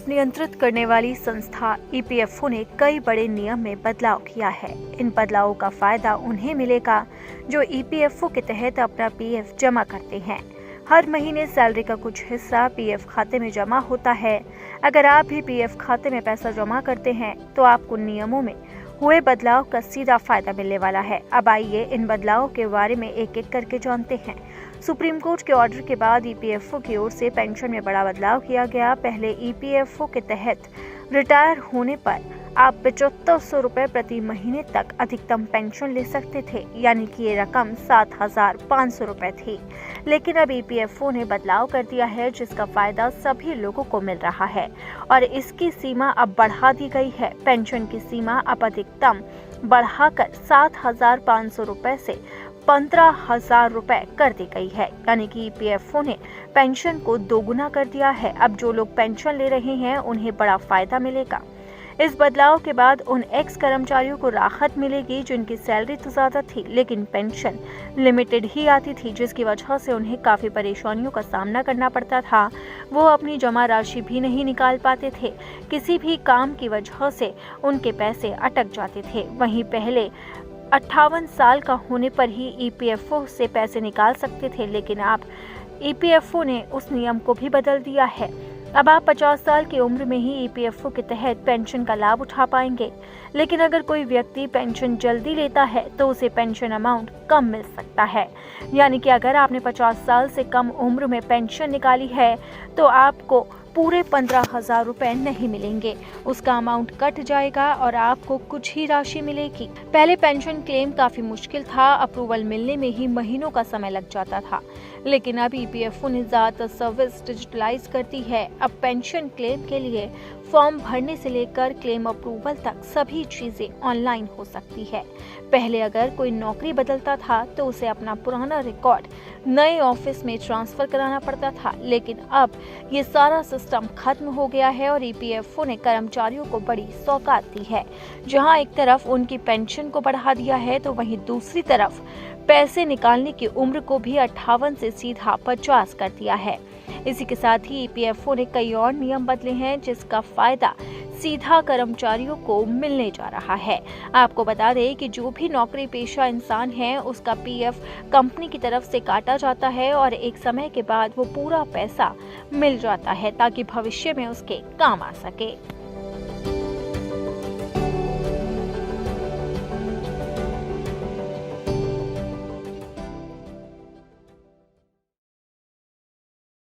नियंत्रित करने वाली संस्था ईपीएफओ ने कई बड़े नियम में बदलाव किया है। इन बदलावों का फायदा उन्हें मिलेगा जो ईपीएफओ के तहत अपना पीएफ जमा करते हैं। हर महीने सैलरी का कुछ हिस्सा पीएफ खाते में जमा होता है। अगर आप भी पीएफ खाते में पैसा जमा करते हैं तो आपको नियमों में हुए बदलाव का सीधा फायदा मिलने वाला है। अब आइए इन बदलावों के बारे में एक एक करके जानते हैं। सुप्रीम कोर्ट के ऑर्डर के बाद ईपीएफओ की ओर से पेंशन में बड़ा बदलाव किया गया। पहले ईपीएफओ के तहत रिटायर होने पर आप 7500 रुपए प्रति महीने तक अधिकतम पेंशन ले सकते थे, यानी कि ये रकम 7500 रुपए थी। लेकिन अब ईपीएफओ ने बदलाव कर दिया है जिसका फायदा सभी लोगों को मिल रहा है और इसकी सीमा अब बढ़ा दी गई है। पेंशन की सीमा अब अधिकतम बढ़ाकर 7500 रुपए से 15000 रुपए कर दी गई है, यानी कि ईपीएफओ ने पेंशन को दोगुना कर दिया है। अब जो लोग पेंशन ले रहे हैं उन्हें बड़ा फायदा मिलेगा। इस बदलाव के बाद उन एक्स कर्मचारियों को राहत मिलेगी जिनकी सैलरी तो ज्यादा थी लेकिन पेंशन लिमिटेड ही आती थी, जिसकी वजह से उन्हें काफी परेशानियों का सामना करना पड़ता था। वो अपनी जमा राशि भी नहीं निकाल पाते थे। किसी भी काम की वजह से उनके पैसे अटक जाते थे। वहीं पहले 58 साल का होने पर ही ईपीएफओ से पैसे निकाल सकते थे, लेकिन अब ईपीएफओ ने उस नियम को भी बदल दिया है। अब आप 50 साल की उम्र में ही ईपीएफओ के तहत पेंशन का लाभ उठा पाएंगे। लेकिन अगर कोई व्यक्ति पेंशन जल्दी लेता है तो उसे पेंशन अमाउंट कम मिल सकता है, यानी कि अगर आपने 50 साल से कम उम्र में पेंशन निकाली है तो आपको पूरे 15,000 रुपए नहीं मिलेंगे। उसका अमाउंट कट जाएगा और आपको कुछ ही राशि मिलेगी। पहले पेंशन क्लेम काफी मुश्किल था, अप्रूवल मिलने में ही महीनों का समय लग जाता था। लेकिन अब ईपीएफओ ने ज्यादातर सर्विस डिजिटलाइज कर दी है। अब पेंशन क्लेम के लिए फॉर्म भरने से लेकर क्लेम अप्रूवल तक सभी चीजें ऑनलाइन हो सकती है। पहले अगर कोई नौकरी बदलता था तो उसे अपना पुराना रिकॉर्ड नए ऑफिस में ट्रांसफर कराना पड़ता था, लेकिन अब ये सारा सिस्टम खत्म हो गया है और ईपीएफओ ने कर्मचारियों को बड़ी सौगात दी है। जहां एक तरफ उनकी पेंशन को बढ़ा दिया है तो वहीं दूसरी तरफ पैसे निकालने की उम्र को भी 58 से सीधा 50 कर दिया है। इसी के साथ ही ईपीएफओ ने कई और नियम बदले हैं जिसका फायदा सीधा कर्मचारियों को मिलने जा रहा है। आपको बता दें कि जो भी नौकरी पेशा इंसान है उसका पीएफ कंपनी की तरफ से काटा जाता है और एक समय के बाद वो पूरा पैसा मिल जाता है ताकि भविष्य में उसके काम आ सके।